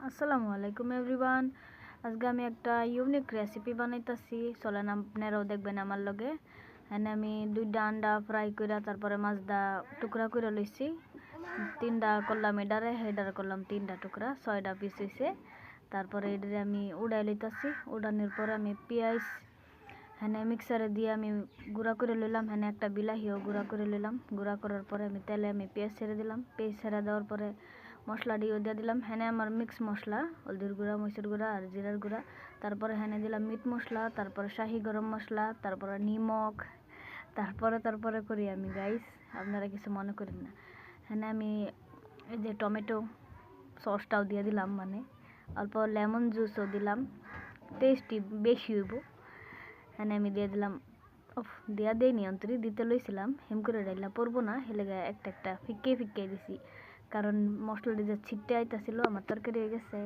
আসসালামু আলাইকুম এভরিওয়ান। আজকে আমি একটা ইউনিক রেসিপি বানাইতেছি, চলেন আপনারাও দেখবেন আমার লগে। এখানে আমি 2টা আন্ডা ফ্রাই করে তারপরে মাছটা টুকরা করে লইছি। 3টা করলাম এডারে, হেডারে করলাম 3টা টুকরা, 6টা পিস হয়েছে। তারপরে এটারে আমি উড়াই লইতেছি। উড়ানোর পরে আমি পেঁয়াজ হ্যাঁ মিক্সারে দিয়ে আমি গুঁড়া করে লইলাম। হ্যাঁ একটা বিলাহিও গুঁড়া করে লইলাম। গুঁড়া করার পরে আমি তেলে পেঁয়াজ ছেড়ে দিলাম। পেঁয়াজ ছেড়ে দেওয়ার পরে মশলাটিও দিয়ে দিলাম। হ্যাঁ আমার মিক্স মশলা, হলদির গুঁড়া, মরিচের গুঁড়া আর জিরার গুঁড়া। তারপরে হ্যাঁ দিলাম মিট মশলা, তারপরে শাহি গরম মশলা, তারপরে নিমক। তারপরে করি আমি গাইস, আপনারা কিছু মনে করেন না। হ্যাঁ আমি এই যে টমেটো সসটাও দিয়ে দিলাম, মানে অল্প লেমন জুসও দিলাম, টেস্টি বেশি হইব। হ্যাঁ আমি দিয়ে দিলাম, দেওয়া দেয়নি অন্তরি দিতে লইছিলাম, হেম করে ডাইলা পড়বো না, হেলে একটা ফিকে দিছি, কারণ মশলাটা যে ছিটতে আইতাছিল আমার তরকারি হয়ে গেছে।